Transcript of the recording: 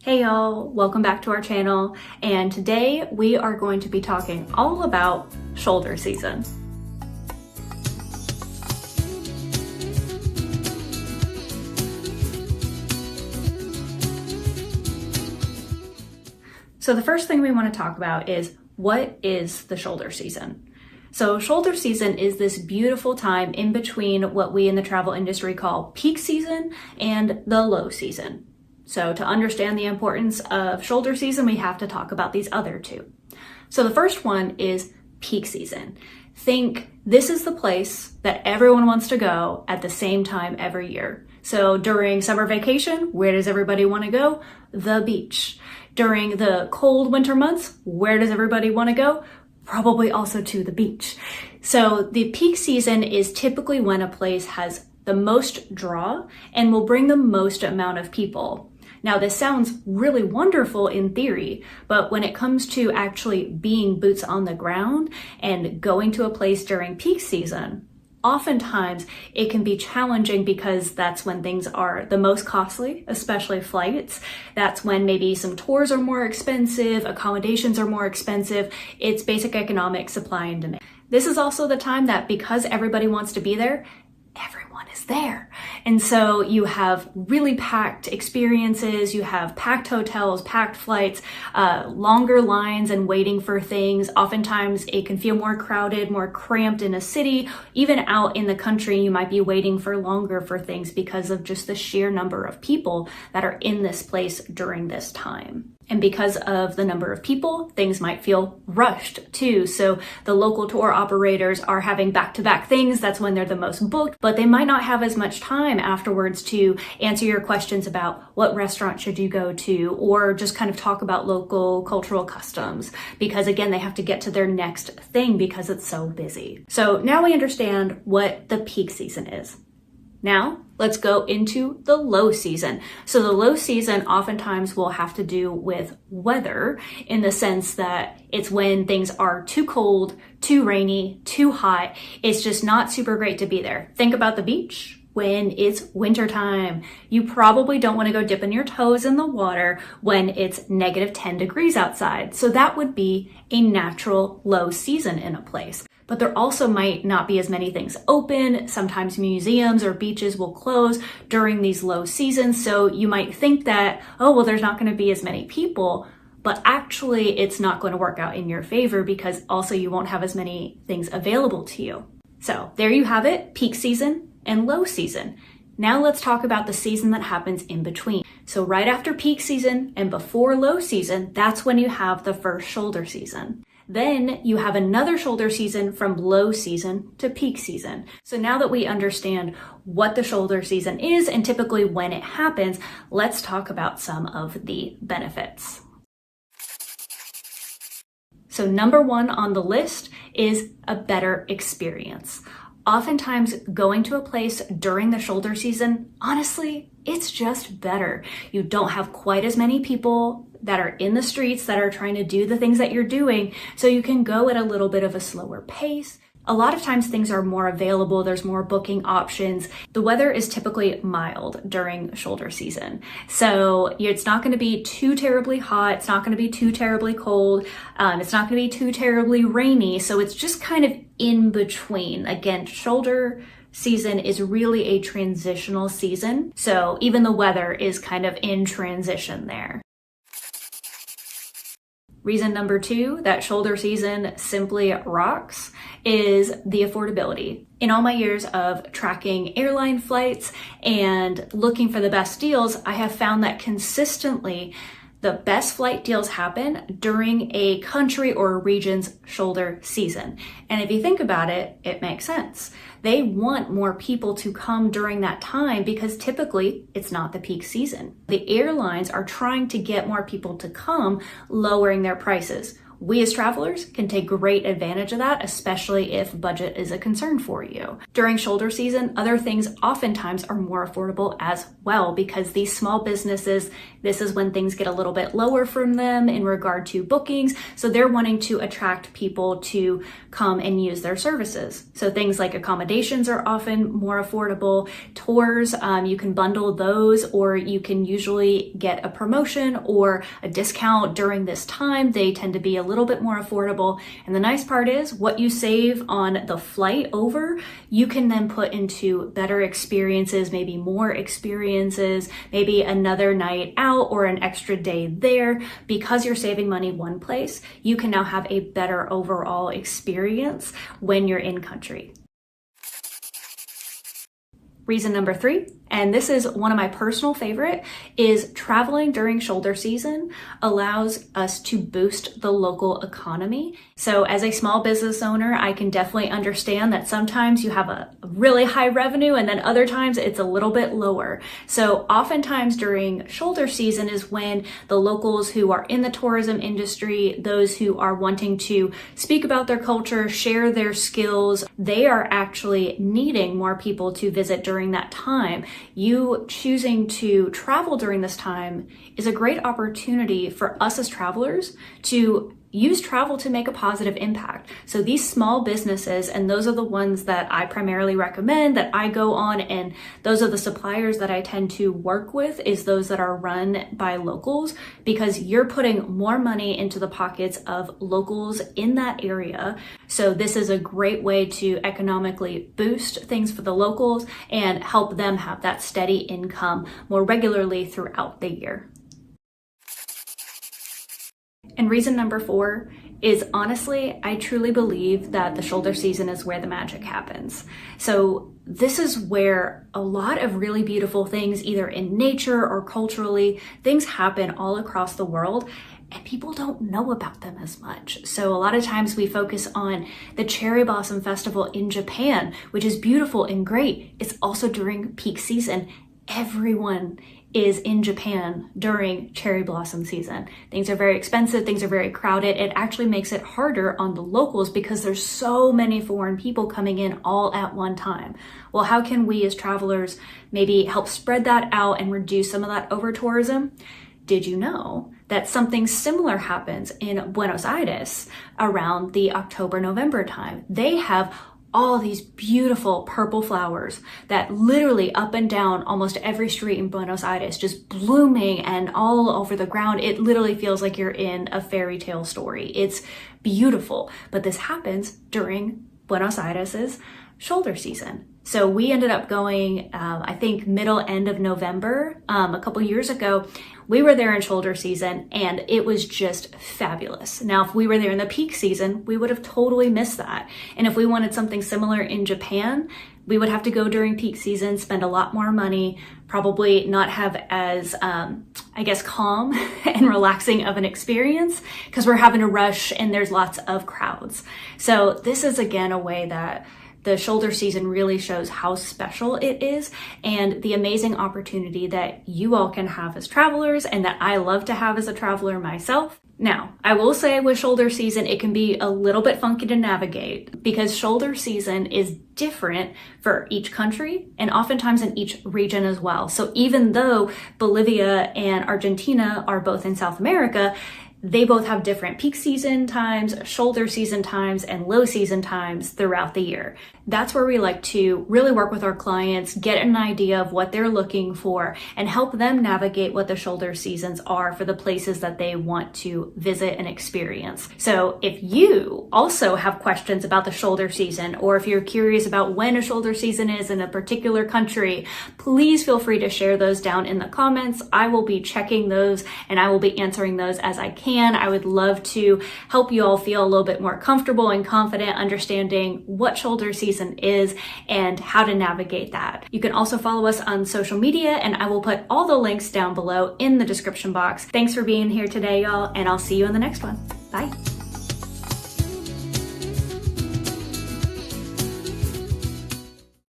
Hey y'all, welcome back to our channel, and today we are going to be talking all about shoulder season. So the first thing we want to talk about is, what is the shoulder season? So shoulder season is this beautiful time in between what we in the travel industry call peak season and the low season. So to understand the importance of shoulder season, we have to talk about these other two. So the first one is peak season. Think this is the place that everyone wants to go at the same time every year. So during summer vacation, where does everybody want to go? The beach. During the cold winter months, where does everybody want to go? Probably also to the beach. So the peak season is typically when a place has the most draw and will bring the most amount of people. Now, this sounds really wonderful in theory, but when it comes to actually being boots on the ground and going to a place during peak season, oftentimes it can be challenging because that's when things are the most costly, especially flights. That's when maybe some tours are more expensive, accommodations are more expensive. It's basic economic supply and demand. This is also the time that, because everybody wants to be there, everyone is there. And so you have really packed experiences, you have packed hotels, packed flights, longer lines and waiting for things. Oftentimes it can feel more crowded, more cramped in a city. Even out in the country, you might be waiting for longer for things because of just the sheer number of people that are in this place during this time. And because of the number of people, things might feel rushed too. So the local tour operators are having back-to-back things. That's when they're the most booked, but they might not have as much time afterwards to answer your questions about what restaurant should you go to, or just kind of talk about local cultural customs, because again, they have to get to their next thing because it's so busy. So now we understand what the peak season is. Now, let's go into the low season. So the low season oftentimes will have to do with weather, in the sense that it's when things are too cold, too rainy, too hot. It's just not super great to be there. Think about the beach when it's wintertime. You probably don't want to go dipping your toes in the water when it's -10 degrees outside. So that would be a natural low season in a place. But there also might not be as many things open. Sometimes museums or beaches will close during these low seasons. So you might think that, oh, well, there's not going to be as many people, but actually it's not going to work out in your favor, because also you won't have as many things available to you. So there you have it, peak season and low season. Now let's talk about the season that happens in between. So right after peak season and before low season, that's when you have the first shoulder season. Then you have another shoulder season from low season to peak season. So now that we understand what the shoulder season is and typically when it happens, let's talk about some of the benefits. So number one on the list is a better experience. Oftentimes going to a place during the shoulder season, honestly, it's just better. You don't have quite as many people that are in the streets that are trying to do the things that you're doing, so you can go at a little bit of a slower pace. A lot of times things are more available, there's more booking options. The weather is typically mild during shoulder season. So it's not going to be too terribly hot, it's not going to be too terribly cold, it's not going to be too terribly rainy. So it's just kind of in between. Again, shoulder season is really a transitional season. So even the weather is kind of in transition there. Reason number two that shoulder season simply rocks is the affordability. In all my years of tracking airline flights and looking for the best deals, I have found that consistently the best flight deals happen during a country or a region's shoulder season. And if you think about it, it makes sense. They want more people to come during that time because typically it's not the peak season. The airlines are trying to get more people to come, lowering their prices. We as travelers can take great advantage of that, especially if budget is a concern for you. During shoulder season, other things oftentimes are more affordable as well, because these small businesses, this is when things get a little bit lower from them in regard to bookings. So they're wanting to attract people to come and use their services. So things like accommodations are often more affordable. Tours, you can bundle those, or you can usually get a promotion or a discount during this time. They tend to be a little bit more affordable. And the nice part is what you save on the flight over, you can then put into better experiences, maybe more experiences, maybe another night out or an extra day there. Because you're saving money one place, you can now have a better overall experience when you're in country. Reason number 3, and this is one of my personal favorite, is traveling during shoulder season allows us to boost the local economy. So as a small business owner, I can definitely understand that sometimes you have a really high revenue and then other times it's a little bit lower. So oftentimes during shoulder season is when the locals who are in the tourism industry, those who are wanting to speak about their culture, share their skills, they are actually needing more people to visit during that time. You choosing to travel during this time is a great opportunity for us as travelers to use travel to make a positive impact. So these small businesses, and those are the ones that I primarily recommend, that I go on, and those are the suppliers that I tend to work with, is those that are run by locals, because you're putting more money into the pockets of locals in that area. So this is a great way to economically boost things for the locals and help them have that steady income more regularly throughout the year. And reason number 4 is, honestly, I truly believe that the shoulder season is where the magic happens. So this is where a lot of really beautiful things, either in nature or culturally, things happen all across the world, and people don't know about them as much. So a lot of times we focus on the Cherry Blossom Festival in Japan, which is beautiful and great. It's also during peak season. Everyone is in Japan during cherry blossom season. Things are very expensive, things are very crowded. It actually makes it harder on the locals because there's so many foreign people coming in all at one time. Well, how can we as travelers maybe help spread that out and reduce some of that over-tourism? Did you know that something similar happens in Buenos Aires around the October-November time? They have all these beautiful purple flowers that literally up and down almost every street in Buenos Aires, just blooming and all over the ground. It literally feels like you're in a fairy tale story. It's beautiful, but this happens during Buenos Aires's shoulder season. So we ended up going, I think end of November, a couple years ago. We were there in shoulder season and it was just fabulous. Now, if we were there in the peak season, we would have totally missed that. And if we wanted something similar in Japan, we would have to go during peak season, spend a lot more money, probably not have as, calm and relaxing of an experience because we're having to rush and there's lots of crowds. So this is again a way that the shoulder season really shows how special it is and the amazing opportunity that you all can have as travelers and that I love to have as a traveler myself. Now, I will say with shoulder season, it can be a little bit funky to navigate because shoulder season is different for each country and oftentimes in each region as well. So even though Bolivia and Argentina are both in South America, they both have different peak season times, shoulder season times, and low season times throughout the year. That's where we like to really work with our clients, get an idea of what they're looking for, and help them navigate what the shoulder seasons are for the places that they want to visit and experience. So if you also have questions about the shoulder season, or if you're curious about when a shoulder season is in a particular country, please feel free to share those down in the comments. I will be checking those and I will be answering those as I can. I would love to help you all feel a little bit more comfortable and confident understanding what shoulder season is and how to navigate that. You can also follow us on social media and I will put all the links down below in the description box. Thanks for being here today, y'all, and I'll see you in the next one. Bye.